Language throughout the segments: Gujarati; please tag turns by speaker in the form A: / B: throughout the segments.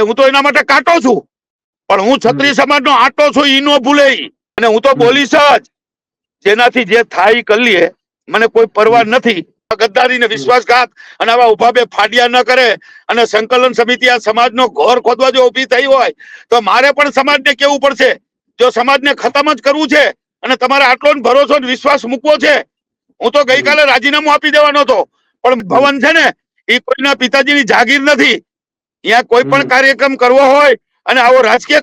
A: હું તો એના માટે કાંટો છું, પણ હું ક્ષત્રિય સમાજનો આટો છું, ઈ નો ભૂલે. અને હું તો બોલીશ જ, જેનાથી જે થાય કરી લઈએ, મને કોઈ પરવા નથી. ગદ્દારી ને વિશ્વાસઘાત અને આવા ઉભા બે ફાડિયા ન કરે. અને સંકલન સમિતિ આ સમાજનો ઘોર ખોદવા જો ઉભી થઈ હોય તો મારે પણ સમાજને કેવું પડશે, જો સમાજને ખતમ જ કરવું છે અને તમારે આટલો ભરોસો વિશ્વાસ મૂકવો છે. હું તો ગઈકાલે રાજીનામું આપી દેવાનો હતો, પણ ભવન છે ને એ કોઈના પિતાજીની જાગીર નથી. અહીંયા કોઈ પણ કાર્યક્રમ કરવો હોય અને આવો રાજકીય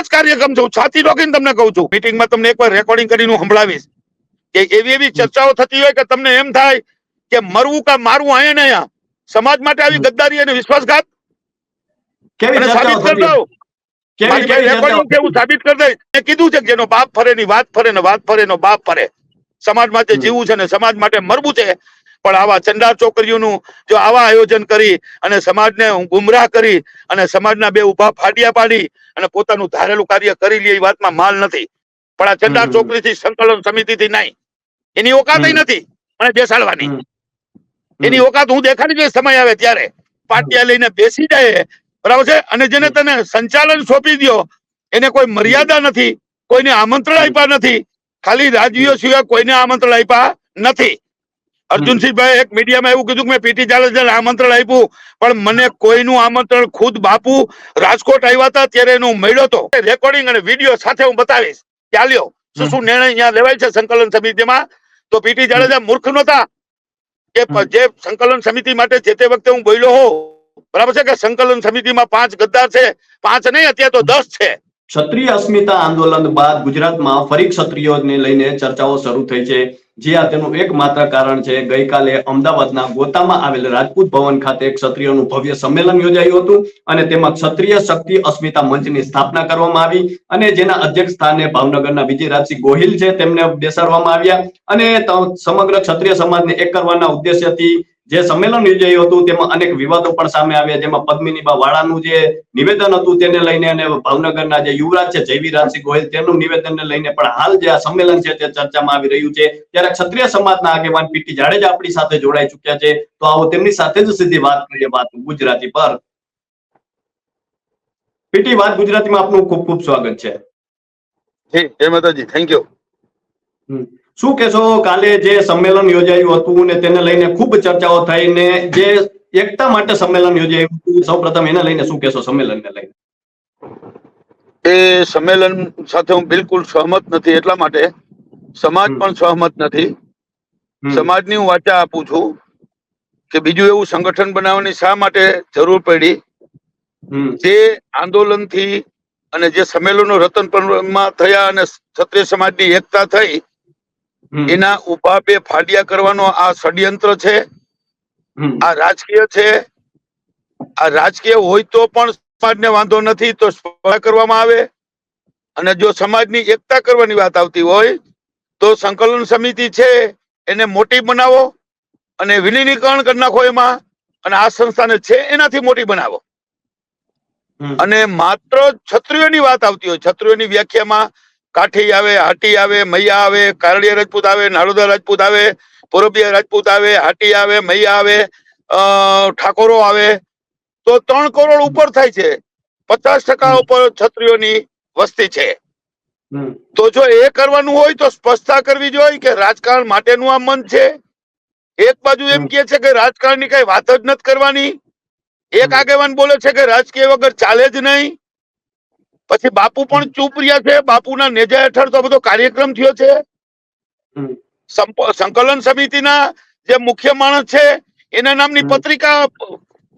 A: જ કાર્યક્રમ છે, છાતી ઠોકીને તમને કહું છું. મીટિંગમાં તમને એકવાર રેકોર્ડિંગ કરીને હું સંભળાવીશ કે એવી ચર્ચાઓ થતી હોય કે તમને એમ થાય કે મરવું કા મારવું. અહીંયા ને અહીંયા સમાજ માટે આવી ગદ્દારી અને વિશ્વાસઘાત અને સાબિત કરતા રેકોર્ડિંગ છે, હું સાબિત કરી દઈશ. મેં કીધું છે કે જેનો બાપ ફરે ની વાત ફરે ને વાત ફરે નો બાપ ફરે. સમાજ માટે જીવવું છે ને સમાજ માટે મરવું છે, પણ આવા ચંડાર ચોકરીઓનું જો આવા આયોજન કરી અને સમાજને ગુમરાહ કરી અને સમાજના બે ઉભા ફાડિયા પાડી અને પોતાનું ધારેલું કાર્ય કરી લે, એ વાતમાં માલ નથી. પણ આ ચંડાર ચોકરીથી સંકલન સમિતિથી નહીં, એની ઓકાત નથી મને બેસાડવાની. એની ઓકાત હું દેખાડી દઈશ સમય આવે ત્યારે. પાટિયા લઈને બેસી જાય, બરાબર છે. અને જેને તને સંચાલન સોંપી દો એને કોઈ મર્યાદા નથી, કોઈને આમંત્રણ આપ્યા નથી, ખાલી રાજવીઓ સિવાય કોઈને આમંત્રણ આપ્યા નથી. અર્જુનસિંહભાઈ એક મીડિયામાં એવું કીધું કે મેં પીટી જાડેજાને આમંત્રણ આપ્યું, પણ મને કોઈનું આમંત્રણ ખુદ બાપુ રાજકોટ આવ્યા હતા ત્યારે એનું મળ્યો હતો. રેકોર્ડિંગ અને વિડીયો સાથે હું બતાવીશ. ચાલ્યો શું નિર્ણય અહીંયા લેવાય છે સંકલન સમિતિમાં. તો પીટી જાડેજા મૂર્ખ નહોતા કે જે સંકલન સમિતિ માટે જે તે વખતે હું બોલ્યો હોઉં, બરાબર છે, કે સંકલન સમિતિમાં 5 ગદ્દાર છે, 5 નહીં અત્યારે તો 10 છે.
B: ક્ષત્રિય અસ્મિતા આંદોલન બાદ ગુજરાતમાં ફરી ક્ષત્રિયોને લઈને ચર્ચાઓ શરૂ થઈ છે. જે આ તેનું એકમાત્ર કારણ છે. ગઈકાલે અમદાવાદના ગોતામાં આવેલ રાજપૂત ભવન ખાતે ક્ષત્રિયોનું ભવ્ય સંમેલન યોજાયું હતું અને તેમાં ક્ષત્રિય શક્તિ અસ્મિતા મંચની સ્થાપના કરવામાં આવી અને જેના અધ્યક્ષ સ્થાને ભાવનગરના વિજયરાજસિંહ ગોહિલ છે તેમને બેસાડવામાં આવ્યા અને સમગ્ર ક્ષત્રિય સમાજને એક કરવાના ઉદ્દેશ્યથી જે સંમેલન યોજાયું હતું તેમાં અનેક વિવાદો પણ સામે આવ્યા, જેમાં પદ્મિનીબા વાળાનું જે નિવેદન હતું તેને લઈને અને ભાવનગરના જે યુવરાજ છે જયવીરાજસિંહ ગોહિલ તેનું નિવેદનને લઈને પણ હાલ જે આ સંમેલન છે તે ચર્ચામાં આવી રહ્યું છે. ત્યારે ક્ષત્રિય સમાજના આગેવાન પીટી જાડેજા આપણી સાથે જોડાઈ ચુક્યા છે, તો આવો તેમની સાથે જ સીધી વાત કરીએ વાત ગુજરાતી પર. પીટી, વાત ગુજરાતીમાં આપનું ખૂબ ખૂબ સ્વાગત છે.
A: જય માતાજી, થેન્ક યુ.
B: શું કહેશો, કાલે જે સંમેલન યોજાયું હતું ને તેને લઈને ખૂબ ચર્ચાઓ થઈ ને જે એકતા માટે સંમેલન યોજાયું હતું, સૌપ્રથમ એને લઈને શું કહેશો સંમેલનને લઈને?
A: એ સંમેલન સાથે હું બિલકુલ સહમત નથી, એટલા માટે સમાજ પણ સહમત નથી. સમાજની હું વાચા આપું છું કે બીજું એવું સંગઠન બનાવવાની શા માટે જરૂર પડી. જે આંદોલનથી અને જે સંમેલનો રતનપુરમાં થયા અને ક્ષત્રિય સમાજની એકતા થઈ, એના ઉભા બે ફાડિયા કરવાનો આ ષડયંત્ર છે, આ રાજકીય છે. આ રાજકીય હોય તો પણ સમાજને વાંધો નથી તો કરવામાં આવે, અને જો સમાજની એકતા કરવાની વાત આવતી હોય તો સંકલન સમિતિ છે એને મોટી બનાવો અને વિલીનીકરણ કરી નાખો એમાં, અને આ સંસ્થાને છે એનાથી મોટી બનાવો. અને માત્ર ક્ષત્રિયોની વાત આવતી હોય, ક્ષત્રિયોની વ્યાખ્યામાં કાઠી આવે, હાટી આવે, મૈયા આવે, કારડિયા રાજપૂત આવે, નાડોદા રાજપૂત આવે, પોરબિયા રાજપૂત આવે, હાટી આવે, મૈયા આવે, ઠાકોરો આવે, તો 3 કરોડ ઉપર થાય છે. 50% ઉપર ક્ષત્રિયોની વસ્તી છે. તો જો એ કરવાનું હોય તો સ્પષ્ટતા કરવી જોઈએ કે રાજકારણ માટેનું આ મંચ છે. એક બાજુ એમ કહે છે કે રાજકારણની કઈ વાત જ નથી કરવાની, એક આગેવાન બોલે છે કે રાજકીય વગર ચાલે જ નહીં. પછી બાપુ પણ ચૂપ રહ્યા છે, બાપુના નેજા હેઠળ તો બધો કાર્યક્રમ થયો છે. સંકલન સમિતિના જે મુખ્ય માણસ છે એના નામની પત્રિકા,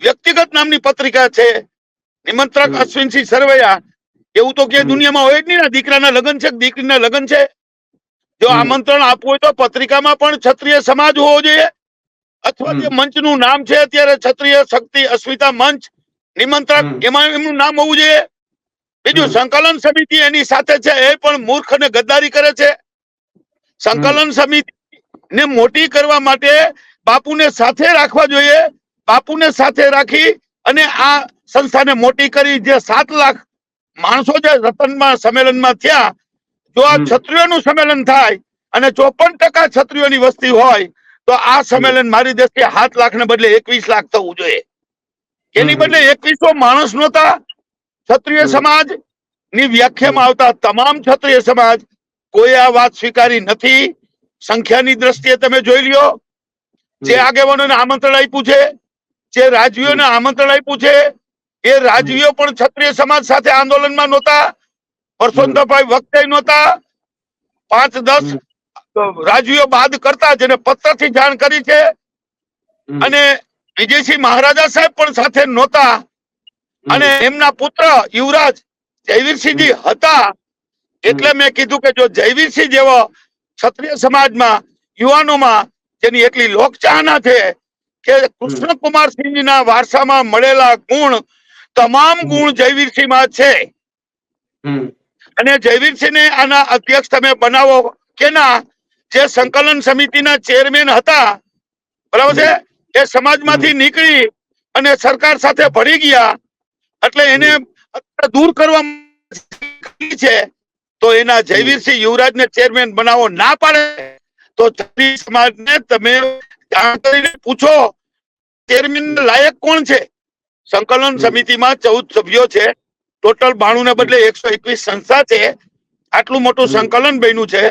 A: વ્યક્તિગત નામની પત્રિકા છે, નિમંત્રક અશ્વિનસિંહ સરવૈયા. એવું તો કે દુનિયામાં હોય જ નહીં. દીકરાના લગ્ન છે, દીકરીના લગ્ન છે. જો આમંત્રણ આપવું હોય તો પત્રિકામાં પણ ક્ષત્રિય સમાજ હોવો જોઈએ, અથવા જે મંચનું નામ છે અત્યારે ક્ષત્રિય શક્તિ અસ્મિતા મંચ નિમંત્રક, એમાં એમનું નામ હોવું જોઈએ. બીજું સંકલન સમિતિ એની સાથે છે, એ પણ મૂર્ખ અને ગદ્દારી કરે છે. સંકલન સમિતિ ને મોટી કરવા માટે બાપુને સાથે રાખવા જોઈએ. બાપુને સાથે રાખી અને આ સંસ્થાને મોટી કરી. જે 7 લાખ માણસો જે રતનમાં સંમેલનમાં થયા, જો આ ક્ષત્રિયોનું સંમેલન થાય અને 54% ક્ષત્રિયોની વસ્તી હોય તો આ સંમેલન મારી દ્રષ્ટિએ 7 લાખને બદલે 21 લાખ થવું જોઈએ. એની બદલે 2100 માણસ નહોતા. ક્ષત્રિય સમાજ ની વ્યાખ્યામાં આવતા તમામ ક્ષત્રિય સમાજ કોઈ આ વાત સ્વીકારી નથી. સંખ્યાની દ્રષ્ટિએ તમે જોઈ લ્યો, જે આગેવાનોને આમંત્રણ આપ્યું છે, જે રાજવીઓને આમંત્રણ આપ્યું છે, એ રાજવીઓ પણ ક્ષત્રિય સમાજ સાથે આંદોલનમાં નહોતા. પરસોત્તમભાઈ વખતે નહોતા. 5-10 રાજવીઓ બાદ કરતા જેને પત્રથી જાણ કરી છે. અને વિજયસિંહ મહારાજા સાહેબ પણ સાથે નહોતા. અને એમના પુત્ર યુવરાજ જયવીરસિંહજી હતા. એટલે મેં કીધું કે જો જયવીરસિંહ જેવો ક્ષત્રિય સમાજમાં યુવાનોમાં જેની એટલી લોકચાહના છે કે કૃષ્ણકુમારસિંહના વારસામાં મળેલા ગુણ, તમામ ગુણ જયવીરસિંહમાં છે. અને જયવીરસિંહને આના અધ્યક્ષ તમે બનાવો કે ના, જે સંકલન સમિતિના ચેરમેન હતા, બરાબર છે, એ સમાજમાંથી નીકળી અને સરકાર સાથે ભળી ગયા. એટલે એને દૂર કરવા છે. તો એના જયવીરસિંહ યુવરાજને ચેરમેન બનાવો ના પાડે તો ક્ષત્રિય સમાજને તમે જાણ કરીને પૂછો ચેરમેન લાયક કોણ છે. સંકલન સમિતિમાં 14 સભ્યો છે. ટોટલ 92 ને બદલે 121 સંસ્થા છે. આટલું મોટું સંકલન બન્યું છે.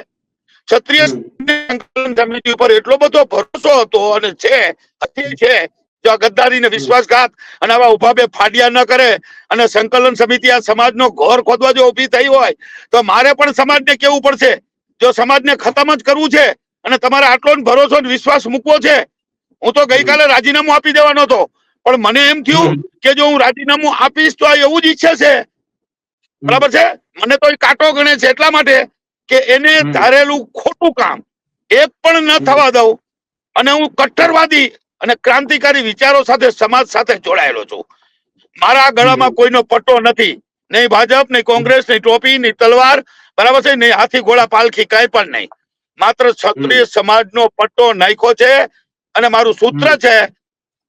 A: ક્ષત્રિય સંકલન સમિતિ ઉપર એટલો બધો ભરોસો હતો અને છે. જો આ ગદ્દારી ને વિશ્વાસઘાત અને આવા ઉભા બે ફાડિયા ન કરે અને સંકલન સમિતિ આ સમાજનો ઘોર ખોદવા જો ઉભી થઈ હોય તો મારે પણ સમાજને કેવું પડશે. જો સમાજને ખતમ જ કરવું છે અને તમારે આટલો ભરોસો વિશ્વાસ મૂકવો છે, હું તો ગઈકાલે રાજીનામું આપી દેવાનો હતો. પણ મને એમ થયું કે જો હું રાજીનામું આપીશ તો એવું જ ઈચ્છે છે, બરાબર છે, મને તો કાંટો ગણે છે. એટલા માટે કે એને ધારેલું ખોટું કામ એક પણ ન થવા દઉં. અને હું કટ્ટરવાદી અને ક્રાંતિકારી વિચારો સાથે સમાજ સાથે જોડાયેલો છું. મારા ગળામાં કોઈનો પટ્ટો નથી, નહીં ભાજપ, નહીં કોંગ્રેસ, નહીં ટોપી, નહીં તલવાર, બરાબર છે, નહીં હાથી ઘોડા પાલખી, કઈ પણ નહીં. માત્ર ક્ષત્રિય સમાજનો પટ્ટો નાખ્યો છે. અને મારું સૂત્ર છે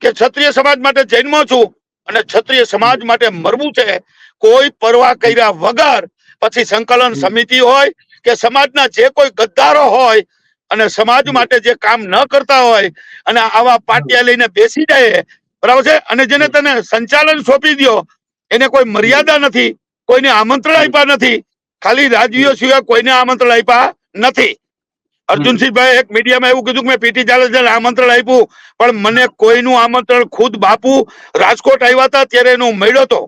A: કે ક્ષત્રિય સમાજ માટે જન્મો છું અને ક્ષત્રિય સમાજ માટે મરવું છે. કોઈ પરવા કર્યા વગર પછી સંકલન સમિતિ હોય કે સમાજના જે કોઈ ગદ્દારો હોય અને સમાજ માટે જે કામ ન કરતા હોય અને આવા પાટિયા લઈને બેસી જાય, બરાબર છે, અને જેને તને સંચાલન સોંપી દો એને કોઈ મર્યાદા નથી, કોઈને આમંત્રણ આપ્યા નથી. ખાલી રાજવીઓ સિવાય કોઈને આમંત્રણ આપ્યા નથી. અર્જુનસિંહભાઈ એક મીડિયામાં એવું કીધું કે મેં પીટી જાડેજાને આમંત્રણ આપ્યું, પણ મને કોઈનું આમંત્રણ ખુદ બાપુ રાજકોટ આવ્યા હતા ત્યારે એનું મળ્યો હતો.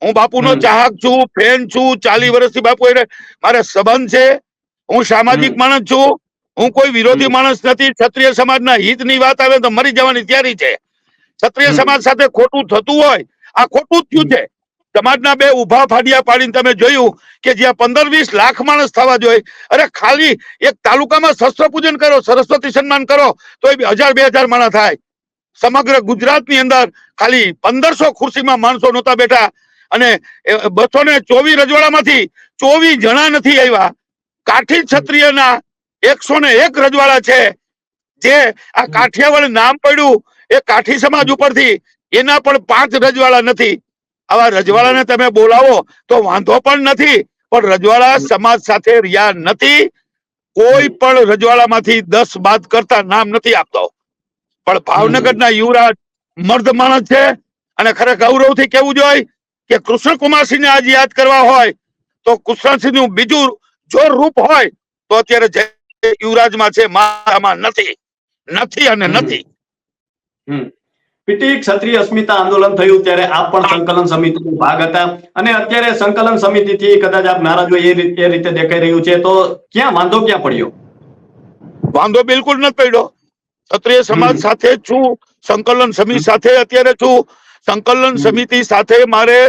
A: હું બાપુનો ચાહક છું, ફેન છું. 40 વર્ષથી બાપુ એટલે મારે સંબંધ છે. હું સામાજિક માણસ છું. હું કોઈ વિરોધી માણસ નથી. ક્ષત્રિય સમાજના હિતની વાત આવે તો મરી જવાની તૈયારી છે. ક્ષત્રિય સમાજ સાથે ખોટું થતું હોય, આ ખોટું જ થયું છે. સમાજના બે ઉભા ફાડિયા પાડીને તમે જોયું કે જ્યાં 15-20 લાખ માણસ થવા જોઈએ, અરે ખાલી એક તાલુકામાં શસ્ત્ર પૂજન કરો, સરસ્વતી સન્માન કરો તો 1000-2000 માણસ થાય. સમગ્ર ગુજરાતની અંદર ખાલી 1500 ખુરશીમાં માણસો નહોતા બેઠા અને 224 રજવાડામાંથી 24 જણા નથી આવ્યા. કાઠી ક્ષત્રિયના 101 રજવાડા છે. જે આ કાઠિયાવાડ નામ પડ્યું એ કાઠી સમાજ ઉપરથી, એના પણ 5 રજવાડા નથી. આવા રજવાડાને તમે બોલાવો તો વાંધો પણ નથી, પણ રજવાડા સમાજ સાથે રહ્યા નથી. કોઈ પણ રજવાડામાંથી 10 બાદ કરતા નામ નથી આપતો. પણ ભાવનગરના યુવરાજ મર્દ માણસ છે અને ખરેખર ગૌરવથી કેવું જોઈએ કે કૃષ્ણકુમારસિંહને આજ યાદ કરવા હોય તો કૃષ્ણસિંહનું બીજું જો રૂપ હોય તો અત્યારે યુવરાજમાં છે, મારામાં નથી અને નથી.
B: પીટી ક્ષત્રિય અસ્મિતા આંદોલન થયું ત્યારે આપ પણ સંકલન સમિતિનો ભાગ હતા અને અત્યારે સંકલન સમિતિથી કદાચ આપ નારાજ હોય એ રીતે દેખાઈ રહ્યું છે, તો વાંધો ક્યાં પડ્યો?
A: વાંધો બિલકુલ નથી પડ્યો. ક્ષત્રિય સમાજ સાથે છું, સંકલન સમિતિ સાથે અત્યારે છું. સંકલન સમિતિ સાથે મારે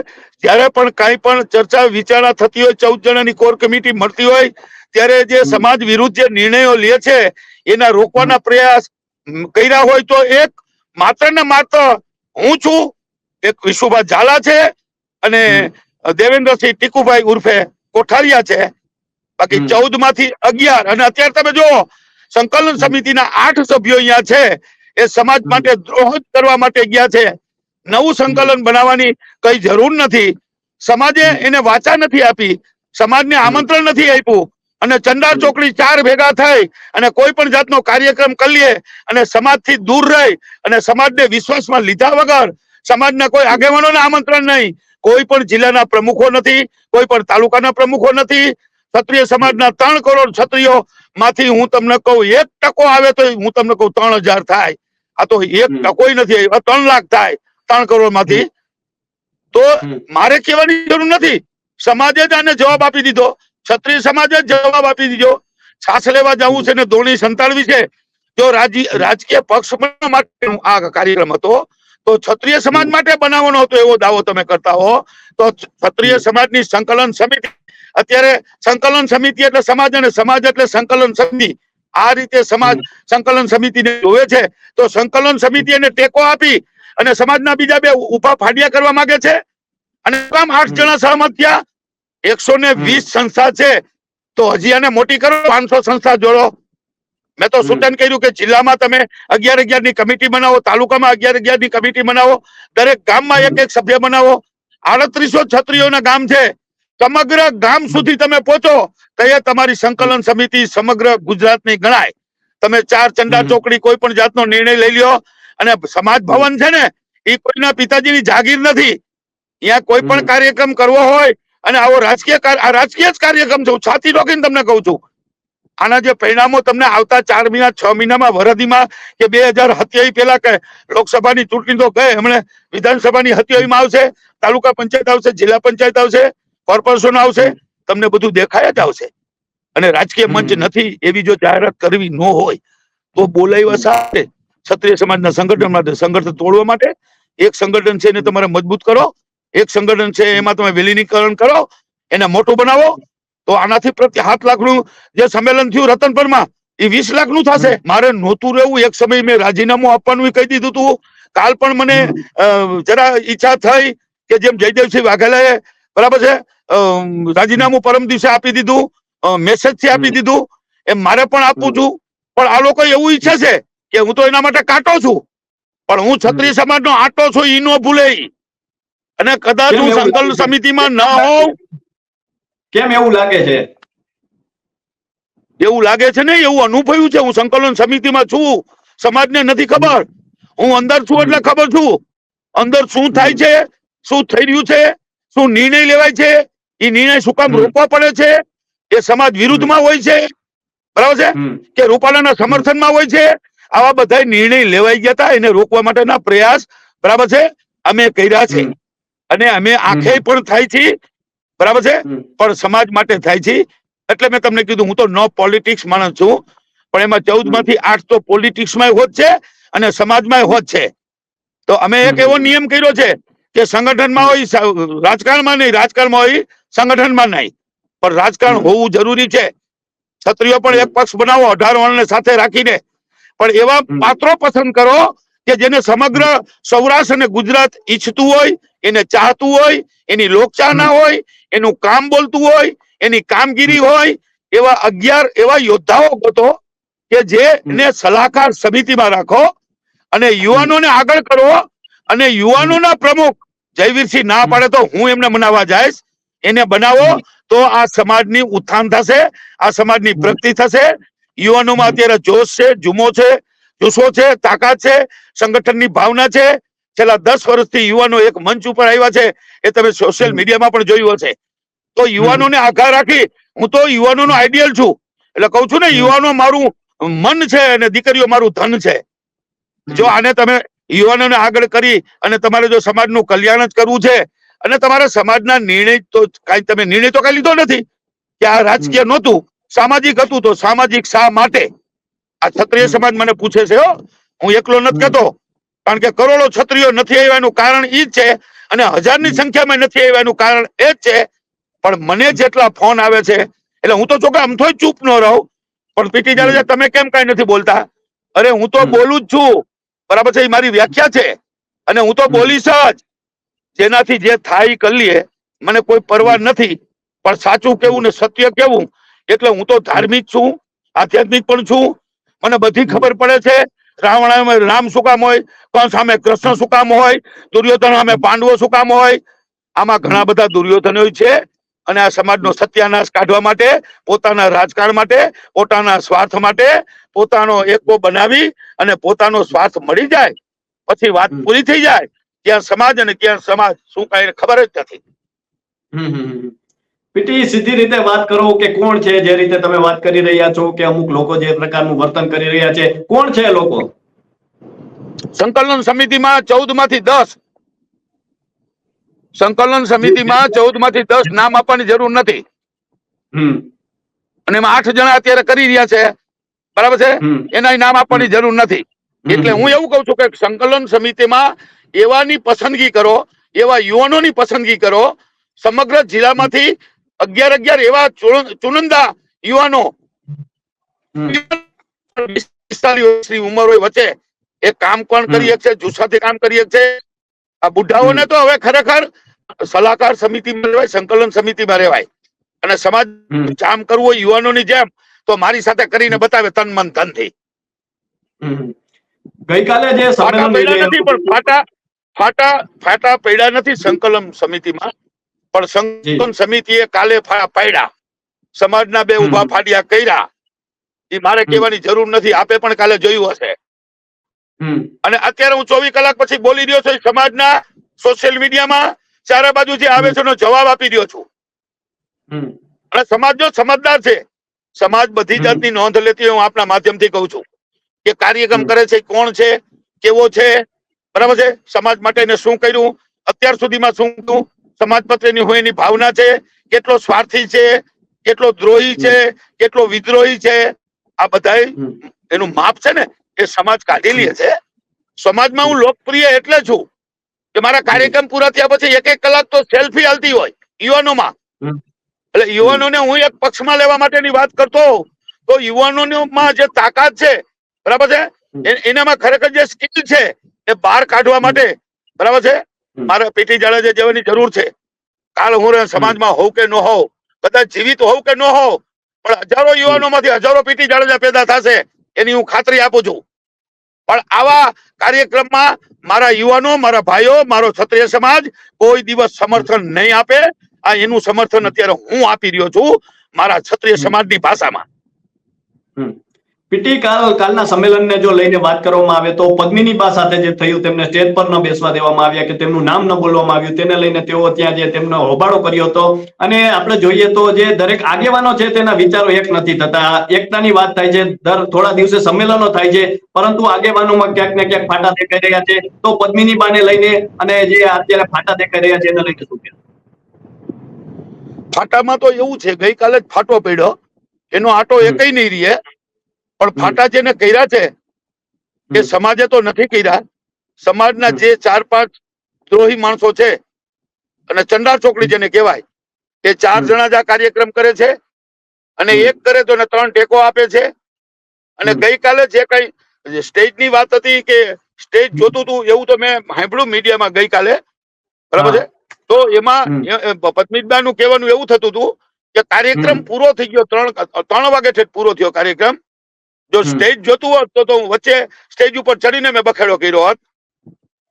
A: જ્યારે પણ કાંઈ પણ ચર્ચા વિચારણા થતી હોય, 14 જણાની કોર કમિટી મળતી હોય ત્યારે જે સમાજ વિરુદ્ધ જે નિર્ણયો લે છે એના રોકવાના પ્રયાસ કર્યા હોય તો એક માત્ર ને માત્ર હું છું, એક વિશુભા ઝાલા છે અને દેવેન્દ્રસિંહ ટીકુભાઈ ઉર્ફે કોઠારિયા છે. બાકી 14 માંથી 11 અને અત્યારે તમે જો સંકલન સમિતિના 8 સભ્યો અહીંયા છે. એ સમાજ માટે દ્રોહ કરવા માટે ગયા છે. નવું સંકલન બનાવવાની કઈ જરૂર નથી. સમાજે એને વાચા નથી આપી, સમાજને આમંત્રણ નથી આપ્યું અને ચંદાર ચોકડી 4 ભેગા થઈ અને કોઈ પણ જાતનો કાર્યક્રમ કરી લે અને સમાજથી દૂર રહી અને સમાજને વિશ્વાસમાં લીધા વગર સમાજના કોઈ આગેવાનોને આમંત્રણ નહીં, કોઈ પણ જિલ્લાના પ્રમુખો નથી, કોઈ પણ તાલુકાના પ્રમુખો નથી. ક્ષત્રિય સમાજના 3 કરોડ ક્ષત્રિયો માંથી હું તમને કહું 1% આવે તો હું તમને કહું 3000 થાય. આ તો 1% નથી, 3 લાખ થાય 3 કરોડ માંથી. તો મારે કહેવાની જરૂર નથી, સમાજે જ આને જવાબ આપી દીધો. ક્ષત્રિય સમાજે જ જવાબ આપી દીધો. છાસ લેવા જવું છે ને દોણી સંતાડવી છે. જો રાજકીય પક્ષ માટે આ કાર્યક્રમ હતો તો ક્ષત્રિય સમાજ માટે બનાવવાનો હતો એવો દાવો તમે કરતા હો તો ક્ષત્રિય સમાજની સંકલન સમિતિ, અત્યારે સંકલન સમિતિ એટલે સમાજ અને સમાજ એટલે સંકલન સમિતિ, આ રીતે સમાજ સંકલન સમિતિને જોવે છે. તો સંકલન સમિતિ એને ટેકો આપી અને સમાજના બીજા 2 ઉભા ફાડિયા કરવા માંગે છે. અને કામ 8 જણા સહમત થયા. 120 સંસ્થા છે તો હજી આને મોટી કરો, 500 સંસ્થા જોડો. મેં તો સૂચન કર્યું કે જિલ્લામાં તમે 11 ની કમિટી બનાવો, તાલુકામાં 11 ની કમિટી બનાવો, દરેક ગામમાં 1 સભ્ય બનાવો. 3800 ક્ષત્રિયોના ગામ છે. સમગ્ર ગામ સુધી તમે પહોંચો તો એ તમારી સંકલન સમિતિ સમગ્ર ગુજરાતની ગણાય. તમે 4 ચંડા ચોકડી કોઈ પણ જાતનો નિર્ણય લઈ લ્યો. અને સમાજ ભવન છે ને એ કોઈના પિતાજીની જાગીર નથી. અહીંયા કોઈ પણ કાર્યક્રમ કરવો હોય અને આવો રાજકીય જ કાર્યક્રમ છે, છાતી ઠોકીને તમને કહું છું. આના જે પરિણામો તમને આવતા 4 મહિના 6 મહિનામાં વરદીમાં કે 2027 પહેલા કે લોકસભાની ચૂંટણી તો ગઈ, હમણાં વિધાનસભાની 27માં આવશે, તાલુકા પંચાયત આવશે, જિલ્લા પંચાયત આવશે, કોર્પોરેશન આવશે, તમને બધું દેખાય જ આવશે. અને રાજકીય મંચ નથી એવી જો જાહેરાત કરવી ન હોય તો બોલાવ્યા સાથે ક્ષત્રિય સમાજના સંગઠન માટે, સંગઠન તોડવા માટે એક સંગઠન છે એને તમારે મજબૂત કરો, એક સંગઠન છે એમાં તમે વિલીનીકરણ કરો, એને મોટું બનાવો. તો આનાથી પ્રત્યે 7 લાખનું જે સંમેલન થયું રતનપરમાં એ 20 લાખનું થશે. મારે નહોતું રહેવું, એક સમય મેં રાજીનામું આપવાનું કહી દીધું હતું. કાલ પણ મને જરા ઈચ્છા થઈ કે જેમ જયદેવસિંહ વાઘેલાએ બરાબર છે રાજીનામું પરમ દિવસે આપી દીધું, મેસેજ થી આપી દીધું, એમ મારે પણ આપવું છું. પણ આ લોકો એવું ઈચ્છે છે કે હું તો એના માટે કાંટો છું, પણ હું ક્ષત્રિય સમાજનો આટો છું ઈ નો ભૂલે. અને કદાચ હું સંકલન સમિતિમાં ન હોઉં.
B: કેમ એવું લાગે છે?
A: એવું લાગે છે ને, એવું અનુભવ્યું છે. હું સંકલન સમિતિમાં છું, સમાજને નથી ખબર. હું અંદર છું એટલે ખબર છું અંદર શું થાય છે, શું થઈ રહ્યું છે, શું નિર્ણય લેવાય છે, એ નિર્ણય શું કામ રોકવા પડે છે, એ સમાજ વિરુદ્ધમાં હોય છે બરાબર છે કે રૂપાલાના સમર્થનમાં હોય છે. આવા બધા નિર્ણય લેવાઈ ગયા હતા, એને રોકવા માટેના પ્રયાસ બરાબર છે અમે કર્યા છે. અને અમે આંખે પણ થાય છે બરાબર છે, પણ સમાજ માટે થાય છે. એટલે મેં તમને કીધું હું તો નો પોલિટિક્સ માણસ છું, પણ એમાં 14 માંથી 8 તો પોલિટિક્સમાં હોત છે અને સમાજમાં હોત છે. તો અમે એક એવો નિયમ કર્યો છે કે સંગઠનમાં હોય રાજકારણમાં નહીં, રાજકારણમાં હોય સંગઠનમાં નહીં, પણ રાજકારણ હોવું જરૂરી છે. ક્ષત્રિયો પણ એક પક્ષ બનાવો 18 વર્ણને સાથે રાખીને, પણ એવા પાત્રો પસંદ કરો કે જેને સમગ્ર સૌરાષ્ટ્ર અને ગુજરાત ઈચ્છતું હોય, એને ચાહતું હોય, એની લોકચાહના હોય, એનું કામ બોલતું હોય, એની કામગીરી હોય, એવા 11 એવા યોદ્ધાઓ ગોતો કે જેને સલાહકાર સમિતિમાં રાખો અને યુવાનોને આગળ કરો. અને યુવાનોના પ્રમુખ જયવીરસિંહ ના પાડે તો હું એમને મનાવવા જઈશ. એને બનાવો તો આ સમાજની ઉત્થાન થશે, આ સમાજની પ્રગતિ થશે. યુવાનોમાં અત્યારે જોશ છે, જુમો છે, જુસ્સો છે, તાકાત છે, સંગઠનની ભાવના છે. છેલ્લા 10 વર્ષથી યુવાનો એક મંચ ઉપર આવ્યા છે, એ તમે સોશિયલ મીડિયામાં પણ જોયું હશે. તો યુવાનોને આઘા રાખી, હું તો યુવાનોનો આઈડિયલ છું. એટલે કહું છું ને, યુવાનો મારું મન છે અને દીકરીઓ મારું ધન છે. જો આને તમે યુવાનોને આગળ કરી અને તમારે જો સમાજનું કલ્યાણ જ કરવું છે અને તમારા સમાજના નિર્ણય તો કાંઈ તમે નિર્ણય તો કઈ લીધો નથી કે આ રાજકીય નહોતું, સામાજિક હતું. તો સામાજિક શા માટે? આ ક્ષત્રિય સમાજ મને પૂછે છે, હું એકલો નથી કહેતો, કારણ કે કરોડો ક્ષત્રિયો નથી આવ્યાનું કારણ ઈ જ છે અને 1000ની સંખ્યામાં નથી આવ્યાનું કારણ એ જ છે. પણ મને જેટલા ફોન આવે છે એટલે હું તો ચોખ્ખા આમથોય ચૂપ ન રહું. પણ પીટી જાડેજા તમે કેમ કઈ નથી બોલતા? અરે હું તો બોલું જ છું બરાબર છે, એ મારી વ્યાખ્યા છે અને હું તો બોલીશ જ. જેનાથી જે થાય કરી લઈએ, મને કોઈ પરવા નથી. પણ સાચું કેવું ને સત્ય કેવું, એટલે હું તો ધાર્મિક છું, આધ્યાત્મિક પણ છું. મને બધી ખબર પડે છે. રાવણ રામ શું કામ હોય, કોણ સામે કૃષ્ણ શું કામ હોય, દુર્યોધન સામે પાંડવો શું કામ હોય. આમાં ઘણા બધા દુર્યોધનો છે અને આ સમાજનો સત્યાનાશ કાઢવા માટે, પોતાના રાજકારણ માટે, પોતાના સ્વાર્થ માટે, પોતાનો એકો બનાવી અને પોતાનો સ્વાર્થ મળી જાય પછી વાત પૂરી થઈ જાય. ક્યાં સમાજ અને ક્યાં સમાજ શું કાંઈ ખબર જ નથી.
B: પીટી, સીધી રીતે વાત કરો કે કોણ છે જે રીતે તમે વાત કરી રહ્યા છો કે અમુક લોકો જે પ્રકારનું વર્તન કરી રહ્યા છે, કોણ છે એ લોકો?
A: સંકલન સમિતિમાં 14 માંથી 10 સંકલન સમિતિમાં 14 માંથી 10 નામ આપવાની જરૂર નથી. અને એમાં 8 જણા અત્યારે કરી રહ્યા છે, બરાબર છે, એના નામ આપવાની જરૂર નથી. એટલે હું એવું કઉ છું કે સંકલન સમિતિમાં એવાની પસંદગી કરો, એવા યુવાનોની પસંદગી કરો. સમગ્ર જિલ્લામાંથી 11 એવા ચુનંદા યુવાનો 45 વર્ષની ઉંમર હોય વચ્ચે એ કામ પણ કરી શકશે, જુસ્સાથી કામ કરી શકશે. આ બુઢાઓને તો હવે ખરેખર સલાહકાર સમિતિમાં રહેવાય, સંકલન સમિતિમાં રહેવાય. અને સમાજ કામ કરવું હોય યુવાનોની જેમ તો મારી સાથે કરીને બતાવે તન મન ધનથી.
B: ગઈકાલે જે
A: ફાટા
B: સંમેલન
A: પડ્યા નથી, પણ ફાટા પડ્યા નથી સંકલન સમિતિમાં, પણ સંકલન સમિતિએ કાલે પાડ્યા. સમાજના 2 ઉભા ફાડિયા કર્યા. એ મારે કહેવાની જરૂર નથી, આપે પણ કાલે જોયું હશે. અને અત્યારે હું 24 કલાક પછી બોલી રહ્યો છું, સમાજના સોશિયલ મીડિયામાં ચારે બાજુ જે આવે છે એનો જવાબ આપી રહ્યો છું. અને સમાજ જો સમજદાર છે, સમાજ બધી જાતની નોંધ લેતી હોય. હું આપના માધ્યમથી કહું છું કે કાર્યક્રમ કરે છે, કોણ છે, કેવો છે, બરાબર છે, સમાજ માટે એને શું કર્યું, અત્યાર સુધીમાં શું કર્યું, સમાજ પ્રત્યેની હોય એની ભાવના છે, કેટલો સ્વાર્થી છે, કેટલો દ્રોહી છે, કેટલો વિદ્રોહી છે, આ બધા એનું માપ છે ને એ સમાજ કાઢી લે છે. સમાજમાં હું લોકપ્રિય એટલે છું કે મારા કાર્યક્રમ પૂરા થયા પછી 1-1 કલાક તો સેલ્ફી હાલતી હોય યુવાનોમાં. એટલે યુવાનોને હું એક પક્ષમાં લેવા માટેની વાત કરતો હોઉં તો યુવાનોમાં જે તાકાત છે, બરાબર છે, એનામાં ખરેખર જે સ્કિલ છે એ બહાર કાઢવા માટે, બરાબર છે, મારે પીટી જાડેજા જેવાની જરૂર છે. કાલ હું સમાજમાં હોઉં કે ન હોઉં, કદાચ જીવિત હોઉં કે ન હોઉં, પણ હજારો યુવાનોમાંથી હજારો પીટી જાડેજા પેદા થશે એની હું ખાતરી આપું છું. પણ આવા કાર્યક્રમમાં મારા યુવાનો, મારા ભાઈઓ, મારો ક્ષત્રિય સમાજ કોઈ દિવસ સમર્થન નહીં આપે. આ એનું સમર્થન અત્યારે હું આપી રહ્યો છું મારા ક્ષત્રિય સમાજની ભાષામાં.
B: પીટી, કાલના સંમેલનને જો લઈને વાત કરવામાં આવે તો પદ્મિની બા સાથે જે થયું, તેમને સ્ટેજ પર ન બેસવા દેવામાં આવ્યા કે તેમનું નામ ન બોલવામાં આવ્યું, તેને લઈને તેઓ ત્યાં જે તેમનો હોબાળો કર્યો હતો. અને આપણે જોઈએ તો જે દરેક આગેવાનો છે તેના વિચારો એક નથી થતા. એકતાની વાત થાય છે, દર થોડા દિવસે સંમેલનો થાય છે, પરંતુ આગેવાનોમાં ક્યાંક ને ક્યાંક ફાટા દેખાઈ રહ્યા છે. તો પદ્મિની બાને લઈને અને જે અત્યારે ફાટા દેખાઈ રહ્યા છે એને લઈને શું કહેશો?
A: ફાટામાં તો એવું છે, ગઈકાલે જ ફાટો પડ્યો, એનો આટો એકઈ નહીં રહે. પણ ફાટા જેને કર્યા છે એ સમાજે તો નથી કર્યા. સમાજના જે 4-5 દ્રોહી માણસો છે, અને ચંડાળ ચોકડી જેને કહેવાય, એ 4 જણા જ આ કાર્યક્રમ કરે છે. અને એક કરે તો એને 3 ટેકો આપે છે. અને ગઈકાલે જે કઈ સ્ટેજની વાત હતી કે સ્ટેજ જોતું હતું એવું તો મેં સાંભળ્યું મીડિયામાં ગઈકાલે, બરાબર છે. તો એમાં પદ્મિનીબાનું કહેવાનું એવું થતું હતું કે કાર્યક્રમ પૂરો થઈ ગયો, 3 વાગે ઠેઠ પૂરો થયો કાર્યક્રમ. જો સ્ટેજ જોતું હોત તો વચ્ચે સ્ટેજ ઉપર ચડીને મેં બખેડો કર્યો હોત.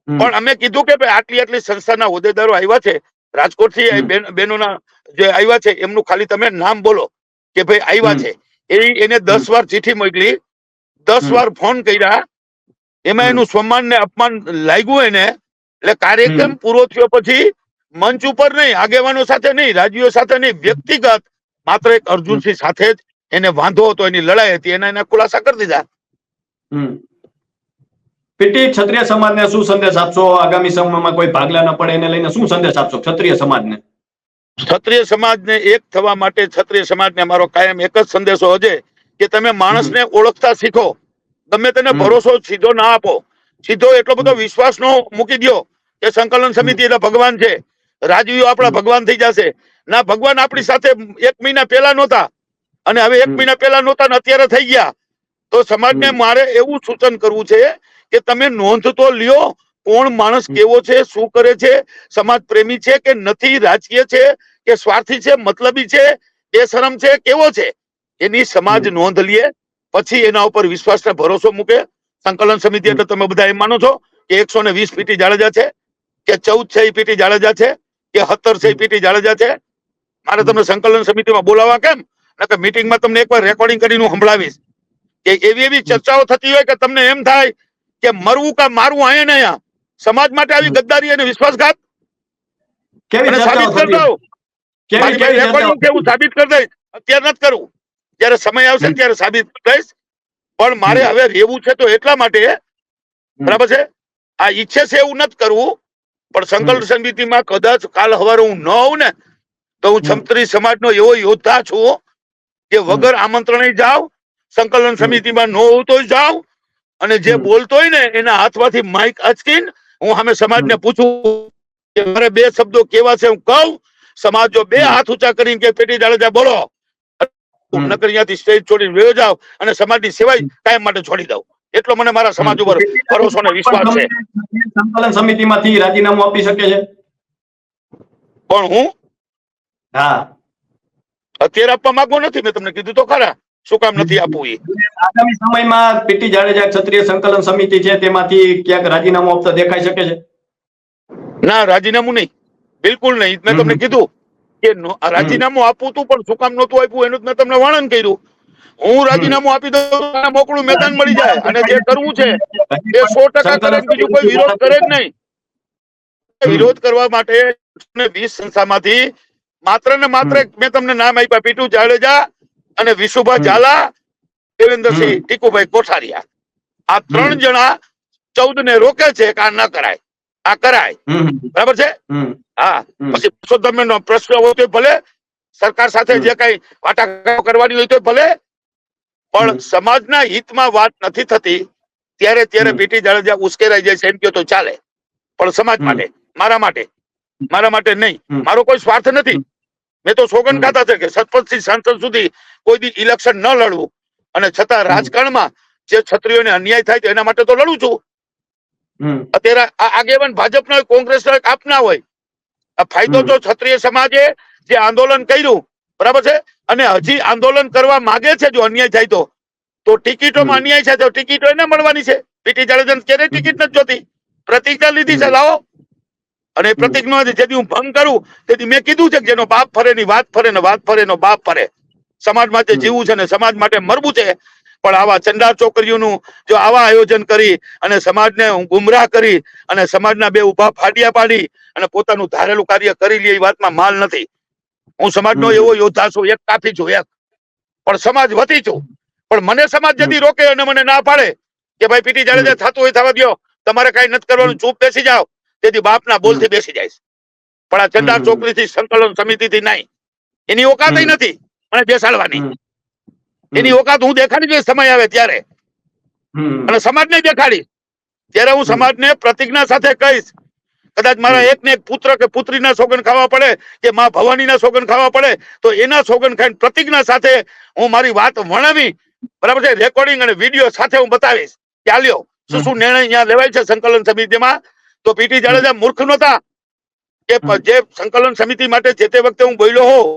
A: પણ અમે કીધું કે ભાઈ આટલી સંસ્થાના હોદ્દેદારો આવ્યા છે, રાજકોટથી બહેનોના જે આવ્યા છે એમનું ખાલી તમે નામ બોલો કે ભાઈ આવ્યા છે. એને 10 વાર ચિઠ્ઠી મોકલી, 10 વાર ફોન કર્યા. એમાં એનું સન્માન ને અપમાન લાગ્યું એને. એટલે કાર્યક્રમ પૂરો થયો પછી મંચ ઉપર નહીં, આગેવાનો સાથે નહીં, રાજવીઓ સાથે નહીં, વ્યક્તિગત માત્ર એક અર્જુનસિંહ સાથે જ એને વાંધો હતો, એની લડાઈ હતી, એના ખુલાસા કરી દીધા.
B: પીટી, ક્ષત્રિય સમાજને શું સંદેશ આપશો? આગામી સમયમાં કોઈ ભાગલા ન પડે એને લઈને શું સંદેશ આપશો ક્ષત્રિય સમાજને?
A: ક્ષત્રિય સમાજને એક થવા માટે ક્ષત્રિય સમાજને મારો કાયમ એક જ સંદેશો હશે કે તમે માણસને ઓળખતા શીખો. ગમે તેને ભરોસો સીધો ના આપો. સીધો એટલો બધો વિશ્વાસ નો મૂકી દો કે સંકલન સમિતિ એટલે ભગવાન છે, રાજવીઓ આપણા ભગવાન થઈ જશે. ના, ભગવાન આપણી સાથે 1 મહિના પહેલા નહોતા અને હવે 1 મહિના પહેલા નહોતા ને અત્યારે થઈ ગયા. તો સમાજને મારે એવું સૂચન કરવું છે કે તમે નોંધ તો લ્યો, કોણ માણસ કેવો છે, શું કરે છે, સમાજ પ્રેમી છે કે નથી, રાજકીય છે કે સ્વાર્થી છે, મતલબી છે, બેશરમ છે, કેવો છે, એની સમાજ નોંધ લે. પછી એના ઉપર વિશ્વાસ ને ભરોસો મૂકે. સંકલન સમિતિ એટલે તમે બધા એમ માનો છો કે 120 પીટી જાડેજા છે કે 14 છે પીટી જાડેજા છે કે 17 છે પીટી જાડેજા છે? મારે તમને સંકલન સમિતિમાં બોલાવવા કેમ? નકર મીટિંગમાં તમને એકવાર રેકોર્ડિંગ કરીને હું સંભળાવીશ કે એવી ચર્ચાઓ થતી હોય કે તમને એમ થાય કે મરવું કા મારવું અહીંયા ને અહીંયા. સમાજ માટે આવી ગદ્દારી અને વિશ્વાસઘાત
B: કેવી
A: અને
B: ચર્ચાઓ
A: સાબિત
B: થતી
A: કરતા હોઉં.
B: કેવી
A: મારી
B: કેવી
A: પાસે
B: ચર્ચાઓ
A: રેકોર્ડિંગ છે, હું સાબિત કરી દઈશ. અત્યારે નથી કરવું, જયારે સમય આવશે ને ત્યારે સાબિત કરી દઈશ. પણ મારે હવે રહેવું છે તો એટલા માટે, બરાબર છે, આ ઈચ્છે છે એવું નથી કરવું. પણ સંકલ્પ સમિતિમાં કદાચ કાલ સવારે હું ન હોઉં ને તો હું ક્ષત્રિય સમાજનો એવો યોદ્ધા છું કે વગર આમંત્રણે જાઉં, સંકલન સમિતિમાં ન હોઉં તો જાઉં, અને જે બોલતો હોય ને એના હાથમાંથી માઇક અચકીને હું સામે સમાજને પૂછું કે મારે બે શબ્દો કેવા છે, હું કહું. સમાજ જો બે હાથ ઊંચા કરીને કે પેટી જાડેજા બોલો, નકર અહીંયાથી સ્ટેજ છોડીને વયો જાવ અને સમાજની સેવા કાયમ માટે છોડી દઉં. એટલો મને મારા સમાજ ઉપર ભરોસો અને વિશ્વાસ છે.
B: સંકલન સમિતિમાંથી રાજીનામું આપી શકે છે?
A: પણ હું
B: હા,
A: અત્યારે આપવા માંગુ નથી. મેં તમને કીધું તો ખરા શું કામ નથી આપવું. એ
B: આગામી સમયમાં પીટી જાડેજા ક્ષત્રિય સંકલન સમિતિ છે તેમાંથી ક્યાંક રાજીનામું આપતા દેખાઈ શકે છે?
A: ના, રાજીનામું નહીં, બિલકુલ નહીં. મેં તમને કીધું કે રાજીનામું આપવું હતું, પણ શું કામ નહોતું આપ્યું એનું મેં તમને વર્ણન કર્યું. હું રાજીનામું આપી દઉં, મોકળું મેદાન મળી જાય, અને જે કરવું છે એ 100% કરે, બીજું કોઈ વિરોધ કરે જ નહીં. વિરોધ કરવા માટે 20 સંસ્થામાંથી માત્ર ને માત્ર મેં તમને નામ આપ્યા, પીટુ જાડેજા અને વિશુભા ઝાલા, દેવેન્દ્રસિંહ ટીકુભાઈ કોઠારિયા. આ 3 જણા 14 ને રોકે છે કે આ ન કરાય, આ કરાય. બરાબર છે. હા, પછી પુરુષોત્તમનો પ્રશ્ન હોય તો ભલે, સરકાર સાથે જે કઈ વાટાઘાટો કરવાની હોય તો ભલે, પણ સમાજના હિતમાં વાત નથી થતી ત્યારે પીટી જાડેજા ઉશ્કેરાઈ જાય છે એમ કે તો ચાલે. પણ સમાજ માટે, મારા માટે નહીં. મારો કોઈ સ્વાર્થ નથી. મેં તો સોગંદ ખાતા છે કે સરપંચથી સાંસદ સુધી કોઈ દી ઇલેક્શન ન લડવું, અને છતાં રાજકારણમાં જે ક્ષત્રિયોને અન્યાય થાય છે એના માટે તો લડું છું. અત્યારે આ આગેવાન ભાજપના હોય, કોંગ્રેસના આપના હોય, આ ફાયદો તો ક્ષત્રિય સમાજે જે આંદોલન કર્યું, બરાબર છે, અને હજી આંદોલન કરવા માંગે છે. જો અન્યાય થાય તો ટિકિટોમાં અન્યાય છે તો ટિકિટો એને મળવાની છે. પીટી જાડેજાને ક્યારેય ટિકિટ નથી જોતી, પ્રતિજ્ઞા લીધી છે, લાવો. અને પ્રતિજ્ઞા જેથી હું ભંગ કરું તેથી મેં કીધું છે કે જેનો બાપ ફરે ની વાત ફરે ને વાત ફરે નો બાપ ફરે. સમાજ માટે જીવવું છે ને સમાજ માટે મરવું છે. પણ આવા ચંડાર ચોકરીઓનું જો આવા આયોજન કરી અને સમાજને ગુમરાહ કરી અને સમાજના બે ઉભા ફાટિયા પાડી અને પોતાનું ધારેલું કાર્ય કરી લે, એ વાતમાં માલ નથી. હું સમાજનો એવો યોદ્ધા છું, એક કાફી છું, એક પણ સમાજ વતી છું. પણ મને સમાજ જતી રોકે અને મને ના પાડે કે ભાઈ પીટી જાડેજા થતું હોય થવા દો, તમારે કઈ નથી કરવાનું, ચૂપ બેસી જાઓ, તેથી બાપના બોલથી બેસી જાય. પણ આ ચંડાર ચોકડીથી, સંકલન સમિતિથી નહીં. એની ઓકાત નથી મને બેસાડવાની. એની ઓકાત હું દેખાડી દઈશ સમય આવે ત્યારે, અને સમાજને દેખાડીશ. ત્યારે હું સમાજને પ્રતિજ્ઞા સાથે કહીશ. કદાચ મારા એક ને એક પુત્ર કે પુત્રીના સોગન ખાવા પડે કે માં ભવાનીના સોગન ખાવા પડે તો એના સોગન ખાઈને પ્રતિજ્ઞા સાથે હું મારી વાત વર્ણવી, બરાબર છે, રેકોર્ડિંગ અને વિડીયો સાથે હું બતાવીશ કે આલ્યો શું નિર્ણય અહીંયા લેવાય છે સંકલન સમિતિમાં. તો પીટી જાડેજા મૂર્ખ નહોતા કે જે સંકલન સમિતિ માટે જે તે વખતે હું બોલ્યો હોઉં,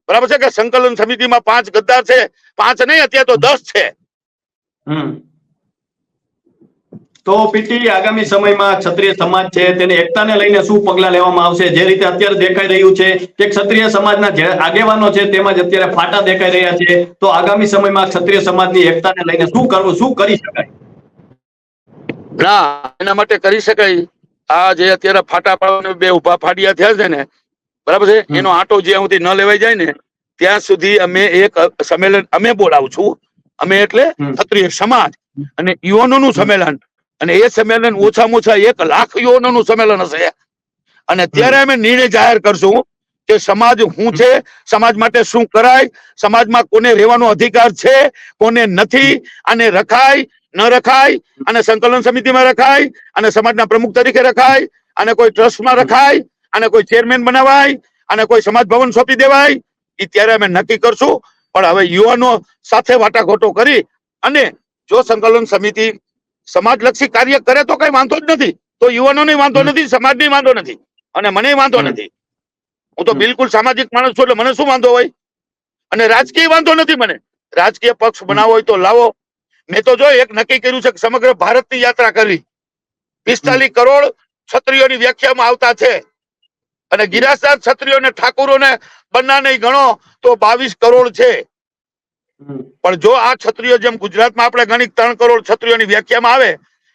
A: બરાબર છે, કે સંકલન સમિતિમાં 5 ગદ્દાર છે, 5 નહીં, અત્યારે તો 10 છે.
B: તો પીટી આગામી સમયમાં ક્ષત્રિય સમાજ છે તેને એકતાને લઈને શું પગલા લેવામાં આવશે? જે રીતે અત્યારે દેખાઈ રહ્યું છે કે ક્ષત્રિય સમાજના જે આગેવાનો છે તેમાં જ અત્યારે ફાટા દેખાઈ રહ્યા છે, તો આગામી સમયમાં ક્ષત્રિય સમાજની એકતાને લઈને શું કરવું, શું કરી શકાય?
A: ના, એના માટે કરી શકાય. આ જે અત્યારે ફાટા પાડવાના બે ઉભા ફાડિયા થયા છે ને, બરાબર છે, એનો આંટો જ્યાં સુધી ન લેવાઈ જાય ને ત્યાં સુધી અમે એક સંમેલન અમે બોલાવું છું. અમે એટલે ક્ષત્રિય સમાજ અને યુવાનોનું સંમેલન, અને એ સંમેલન ઓછામાં ઓછા 1 લાખ યુવાનોનું સંમેલન હશે. અને ત્યારે અમે નિર્ણય જાહેર કરશું કે સમાજ શું છે, સમાજ માટે શું કરાય, સમાજમાં કોને રહેવાનો અધિકાર છે, કોને નથી, આને રખાય ન રખાય, અને સંકલન સમિતિમાં રખાય, અને સમાજના પ્રમુખ તરીકે રખાય, અને કોઈ ટ્રસ્ટમાં રખાય, અને કોઈ ચેરમેન બનાવાય, અને કોઈ સમાજ ભવન સોંપી દેવાય, એ ત્યારે અમે નક્કી કરશું. પણ હવે યુવાનો સાથે વાટાઘાટો કરી અને જો સંકલન સમિતિ સમાજલક્ષી કાર્ય કરે તો કઈ વાંધો જ નથી, તો યુવાનોને વાંધો નથી, સમાજને વાંધો નથી, અને મને વાંધો નથી. હું તો બિલકુલ સામાજિક માણસ છું, એટલે મને શું વાંધો હોય? અને રાજકીય વાંધો નથી મને. રાજકીય પક્ષ બનાવો હોય તો લાવો. મેં તો જો એક નક્કી કર્યું છે કે સમગ્ર ભારતની યાત્રા કરવી. 45 કરોડ ક્ષત્રિયોની વ્યાખ્યામાં આવતા છે, અને ગિરાસદાર ક્ષત્રિયોને ઠાકોરોને બંને ગણો તો 22 કરોડ છે. પણ જો આ ક્ષત્રિયો જેમ ગુજરાતમાં આપણે ગણિત 3 કરોડ ક્ષત્રિયોની વ્યાખ્યામાં આવે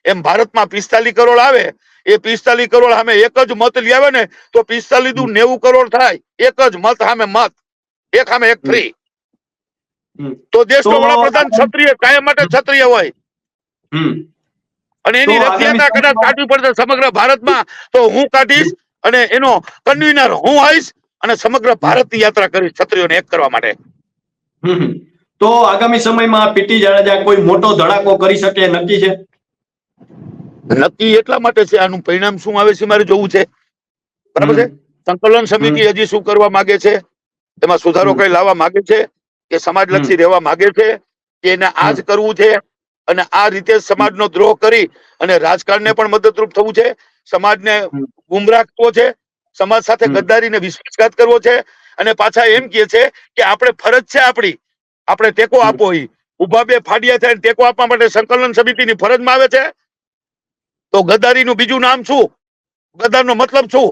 A: એમ ભારતમાં 45 કરોડ આવે, એ 45 કરોડ સામે એક જ મત લઈ આવે ને તો 45 દુ 90 કરોડ થાય. એક જ મત સામે મત, એક સામે એક ફ્રી. તો દેશનો વડાપ્રધાન ક્ષત્રિય કાયમ માટે ક્ષત્રિય હોય. અને એની રથયાત્રા કદાચ કાઢવી પડશે સમગ્ર ભારતમાં તો હું કાઢીશ, અને એનો કન્વીનર હું હોઈશ, અને સમગ્ર ભારતની યાત્રા કરીશ ક્ષત્રિયોને એક કરવા માટે.
B: તો આગામી સમયમાં પીટી જાડેજા કોઈ મોટો ધડાકો કરી શકે નક્કી છે?
A: નક્કી એટલા માટે છે, આનું પરિણામ શું આવે છે મારે જોવું છે. બરાબર છે. સંકલન સમિતિ હજી શું કરવા માંગે છે, એમાં સુધારો કઈ લાવવા માંગે છે કે સમાજલક્ષી રહેવા માંગે છે કે એને આ જ કરવું છે, અને આ રીતે સમાજનો દ્રોહ કરી અને રાજકારણને પણ મદદરૂપ થવું છે, સમાજને ગુમરાહ કરવો છે, સમાજ સાથે ગદ્દારીને વિશ્વાસઘાત કરવો છે, અને પાછા એમ કહે છે કે આપણે ફરજ છે આપણી, આપણે ટેકો આપો. ઉભા બે ફાડિયા થાય ટેકો આપવા માટે સંકલન સમિતિની ફરજમાં આવે છે. તો ગદ્દારીનું બીજું નામ શું? ગદ્દારનો મતલબ શું?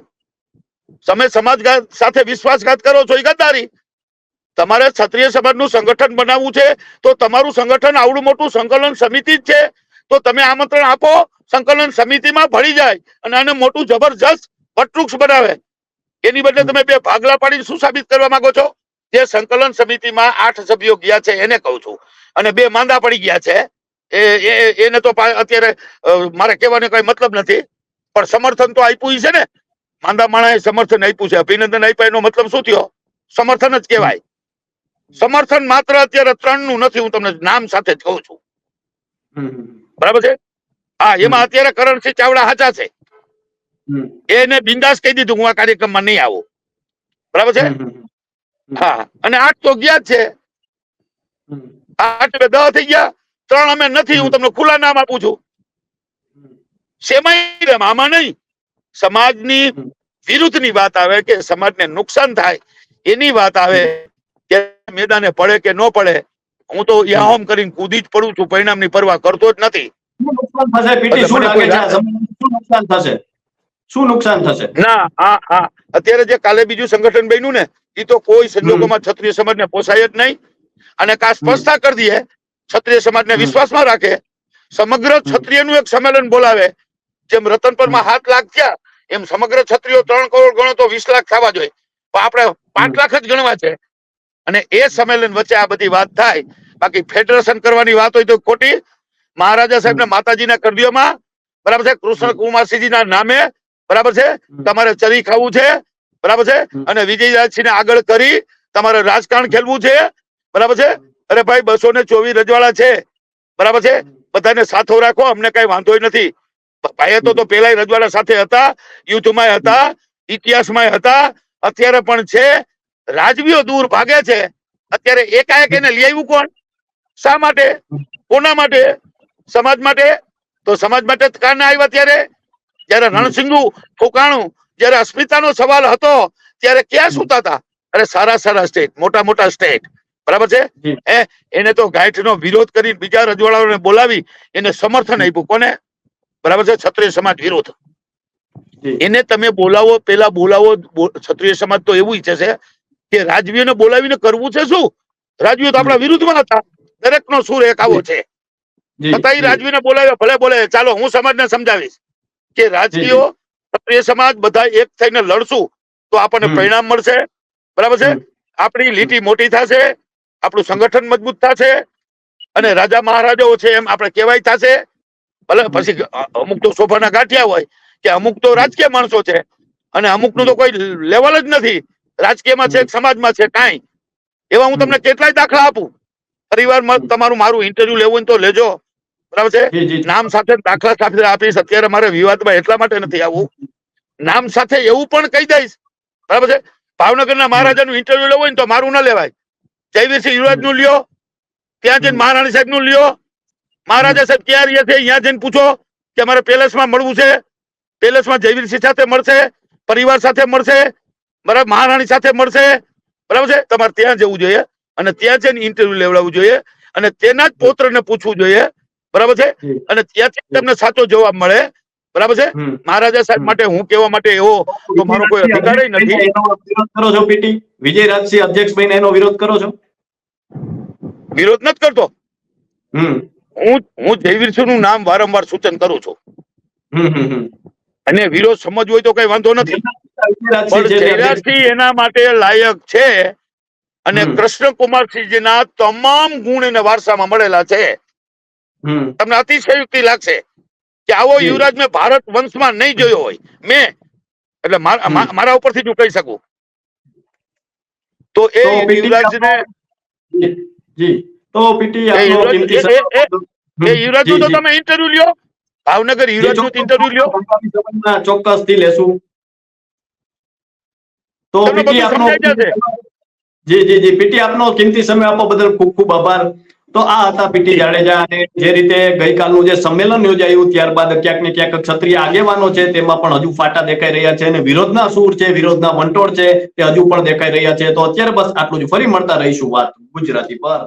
A: તમે સમાજ સાથે વિશ્વાસઘાત કરો છો એ ગદ્દારી. તમારે ક્ષત્રિય સમાજનું સંગઠન બનાવવું છે તો તમારું સંગઠન આવડું મોટું સંકલન સમિતિ જ છે, તો તમે આમંત્રણ આપો, સંકલન સમિતિમાં ભળી જાય અને આને મોટું જબરજસ્ત વટવૃક્ષ બનાવે. એની બદલે તમે બે ભાગલા પાડીને શું સાબિત કરવા માંગો છો? જે સંકલન સમિતિમાં 8 સભ્યો ગયા છે એને કહું છું, અને 2 માંદા પડી ગયા છે, એને તો અત્યારે મારે કહેવાનો કઈ મતલબ નથી, પણ સમર્થન તો આપ્યું છે ને. માંદા માણસે સમર્થન આપ્યું છે, અભિનંદન આપ્યા એનો મતલબ શું થયો? સમર્થન જ કહેવાય. સમર્થન માત્ર અત્યારે 3 નું નથી, હું તમને નામ સાથે જ કહું છું. બરાબર છે. હા, એમાં અત્યારે કરણસિંહ ચાવડા સાચા છે, એને બિંદાસ કહી દીધું હું આ કાર્યક્રમમાં નહીં આવું. બરાબર છે. હા, અને 8 તો ગયા જ છે. 8 10 થઈ ગયા, 3 અમે નથી. હું તમને ખુલ્લા નામ આપું છું. શેમાં આમાં નહીં, સમાજની વિરુદ્ધની વાત આવે કે સમાજને નુકસાન થાય એની વાત આવે કે મેદાને પડે કે ન પડે, હું તો યાહોમ કરીને કૂદી જ પડું છું, પરિણામની પરવા કરતો જ નથી.
B: શું નુકસાન થશે?
A: ના, અત્યારે જે કાલે બીજું સંગઠન બન્યું ને, એ તો કોઈ સંજોગોમાં ક્ષત્રિય સમાજને પોસાય જ નહીં. અને કા સ્પષ્ટતા કરી દઈએ, ક્ષત્રિય સમાજને વિશ્વાસમાં રાખે, સમગ્ર ક્ષત્રિયનું એક સંમેલન બોલાવે. જેમ રતનપરમાં 7 લાખ થયા એમ સમગ્ર ક્ષત્રિયો 3 કરોડ ગણો તો 20 લાખ થવા જોઈએ, પણ આપણે 5 લાખ જ ગણવા છે. અને એ સંમેલન વચ્ચે આ બધી વાત થાય. બાકી ફેડરેશન કરવાની વાત હોય તો ખોટી. મહારાજા સાહેબને માતાજીના કર્દીઓમાં, બરાબર છે, કૃષ્ણ કુમારસિંહજીના નામે, બરાબર છે, તમારે ચરી ખાવું છે, બરાબર છે, અને વિજયરાજસિંહને આગળ કરી તમારે રાજકારણ ખેલવું છે, બરાબર છે. અરે ભાઈ, 224 રજવાડા છે, બરાબર છે, બધાને સાથો રાખો, અમને કઈ વાંધો નથી. ભાઈ તો પેલા રજવાડા સાથે હતા, યુદ્ધમાં હતા, ઇતિહાસમાં હતા, અત્યારે પણ છે. રાજવીઓ દૂર ભાગે છે, અત્યારે એકાએક એને લઈ આવ્યું કોણ? શા માટે? કોના માટે? સમાજ માટે. તો સમાજ માટે કારણે આવ્યા ત્યારે, જયારે રણસિંગુ ઠોકાણું, જયારે અસ્મિતાનો સવાલ હતો ત્યારે ક્યાં સુતા હતા? અરે સારા સ્ટેટ, મોટા સ્ટેટ, બરાબર છે. એને તો ગાંઠનો વિરોધ કરી બીજા રજવાડાઓને બોલાવી એને સમર્થન આપ્યું. કોને? બરાબર છે, ક્ષત્રિય સમાજ વિરોધ. એને તમે બોલાવો, પેલા બોલાવો. ક્ષત્રિય સમાજ તો એવું ઈચ્છે છે કે રાજવીઓને બોલાવીને કરવું છે શું? રાજવીઓ તો આપણા વિરુદ્ધમાં હતા, દરેકનો સૂર એક આવો છે. છતાંય રાજવીને બોલાવ્યો, ભલે બોલે, ચાલો હું સમાજને સમજાવીશ કે રાજકીયો ક્ષત્રિય સમાજ બધા એક થઈને લડશું તો આપણને પરિણામ મળશે. બરાબર છે. આપણી લીટી મોટી થશે, આપણું સંગઠન મજબૂત થશે, અને રાજા મહારાજાઓ છે એમ આપણે કહેવાય થશે. ભલે પછી અમુક તો શોભાના ગાંઠિયા હોય કે અમુક તો રાજકીય માણસો છે, અને અમુકનું તો કોઈ લેવલ જ નથી. રાજકીયમાં છે, સમાજમાં છે, કાંઈ. એવા હું તમને કેટલાય દાખલા આપું. પરિવાર તમારું મારું ઇન્ટરવ્યુ લેવું હોય તો લેજો, બરાબર છે. નામ સાથે દાખલા સાથે આપીશ. અત્યારે મારે વિવાદમાં એટલા માટે નથી આવવું, નામ સાથે એવું પણ કહી દઈશ, બરાબર છે. ભાવનગરના મહારાજાનું ઇન્ટરવ્યુ લેવું હોય તો મારું ના લેવાય, જયવીરસિંહ યુવરાજનું લ્યો, ત્યાં જઈને મહારાણી સાહેબનું લ્યો. મહારાજા સાહેબ ક્યાં રહ્યા છે અહીંયા જઈને પૂછો કે અમારે પેલેસમાં મળવું છે. પેલેસમાં જયવીરસિંહ સાથે મળશે, પરિવાર સાથે મળશે, બરાબર, મહારાણી સાથે મળશે, બરાબર છે. તમારે ત્યાં જવું જોઈએ અને ત્યાં જઈને ઇન્ટરવ્યુ લેવડાવવું જોઈએ, અને તેના જ પૌત્રને પૂછવું જોઈએ, બરાબર છે. અને ત્યાંથી તમને સાચો જવાબ મળે, બરાબર છે. મહારાજા સાહેબ માટે હું કહેવા માટે એવો તો મારો કોઈ અધિકાર નથી.
B: કરો છો પીટી વિજયરાજસિંહ અધ્યક્ષ બનીને એનો વિરોધ કરો છો?
A: વિરોધ નથી કરતો. હું જયવીરસિંહનું નામ વારંવાર સૂચન કરું છું અને વિરોધ સમજવો હોય તો કઈ વાંધો નથી, પણ જયરાજસિંહ એના માટે લાયક છે અને કૃષ્ણકુમારસિંહજીના તમામ ગુણ એને વારસામાં મળેલા છે. તમને અતિશયોક્તિ લાગશે કે આવો યુવરાજ મેં ભારત વંશમાં નહીં જોયો હોય. મેં એટલે મારા ઉપરથી જ હું કહી શકું તો એ યુવરાજને યુવરાજનું તો તમે ઇન્ટરવ્યુ લ્યો, ભાવનગર યુવરાજનું ઇન્ટરવ્યુ લ્યો,
B: ચોક્કસથી લેશું. તો
A: તમને
B: પીટી
A: બધું
B: આપનો
A: સમજાઈ જશે.
B: જી પીટી આપનો કિંમતી સમય આપવા બદલ ખૂબ ખૂબ આભાર. તો આ હતા પીટી જાડેજા, અને જે રીતે ગઈકાલનું જે સંમેલન યોજાયું ત્યારબાદ ક્યાંક ને ક્યાંક ક્ષત્રિય આગેવાનો છે તેમાં પણ હજુ ફાટા દેખાઈ રહ્યા છે અને વિરોધના સૂર છે, વિરોધના વંટોળ છે તે હજુ પણ દેખાઈ રહ્યા છે. તો અત્યારે બસ આટલું જ. ફરી મળતા રહીશું વાત ગુજરાતી પર.